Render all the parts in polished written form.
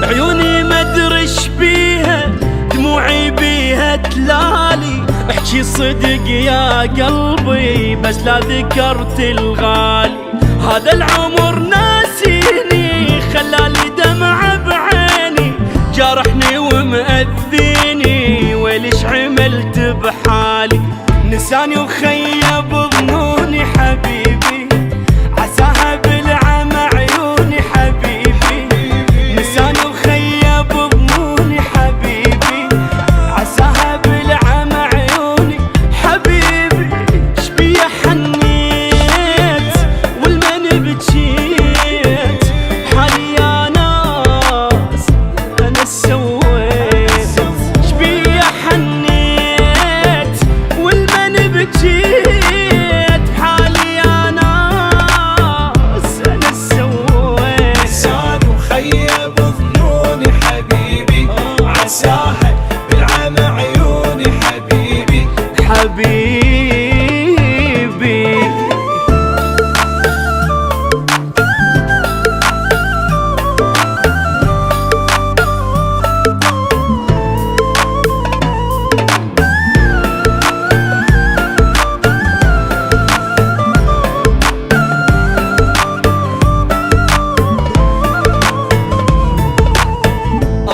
عيوني مدرش بيها، دموعي بيها تلالي، احكي صدق يا قلبي بس لا ذكرت الغالي. هذا العمر ناسيني، خلالي دمعة بعيني، جارحني ومأذيني، وليش عملت بحالي؟ نساني وخيب ظنوني حبيبي، عساها بالعمى عيوني حبيبي. نساني وخيب ظنوني حبيبي، عساها بالعمى عيوني حبيبي. شبيه حنيت والمن بجيت، حالي يا ناس انا سويت. شبيه حنيت والمن بجيت، حالي يا ناس انا سويت. نساني وخيب ظنوني حبيبي، عساها بالعمى عيوني حبيبي حبيبي.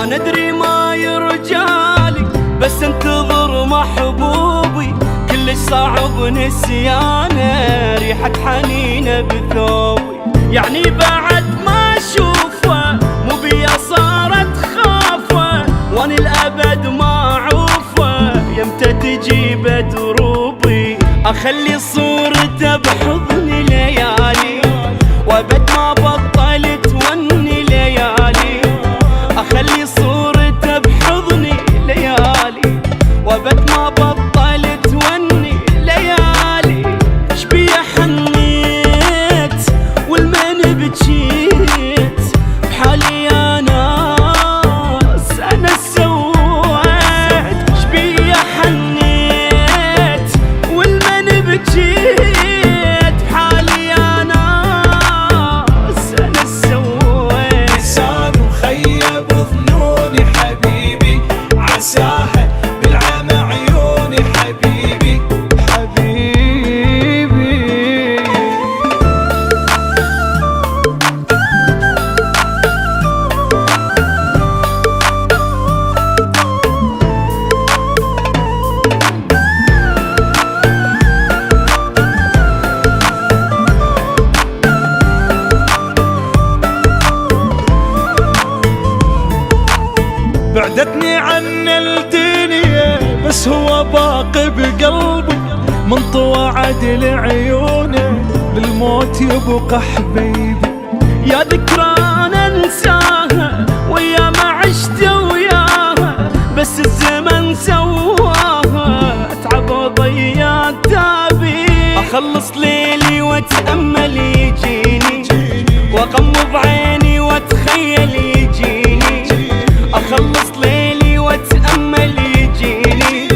أنا أدري ما يرجالي بس انتظر محبوبي، كلش صعب نسيانه، ريحة حنينه بثوبي. يعني بعد ما اشوفه مو بيا صارت خافه، وانا الابد ما اعوفه، يمتى تجيب دروبي. اخلي صورته بحضني ليالي، وابد ما بطلت وني ليالي. اخلي صورته بحضني ليالي، وابد ما بطلت وني ليالي. شبيه حنيت والمن بجيت، بحالي يا ناس انا سويت. شبيه حنيت والمن بجيت، بحالي يا ناس انا سويت. نساني وخيب ظنوني حبيبي، عساها بالعمى عيوني حبيبي حبيبي. بعدتني عن الدنيا بس هو باقي بقلبي، من طوى عدل عيونه للموت يبقى حبيبي. يا ذكرى ننساها ويا ما عشت وياها، بس الزمن سواها، اتعب وضيع تعبي. اخلص ليلي واتامل يجيني، واغم بعيني واتخيل يجيني. اخلص ليلي واتامل يجيني،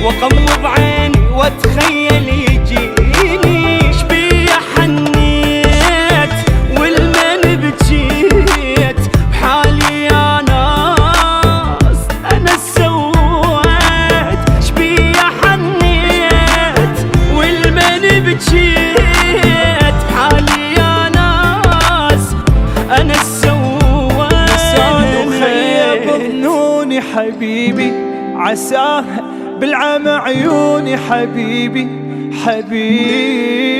واغم بعيني واتخيل يجيني. شبيه حنيت والمن بجيت، بحالي يا ناس انا سويت. شبيه حنيت والمن بجيت، بحالي يا ناس انا سويت. نساني وخيب ظنوني حبيبي، عساها بالعمى عيوني حبيبي حبيبي.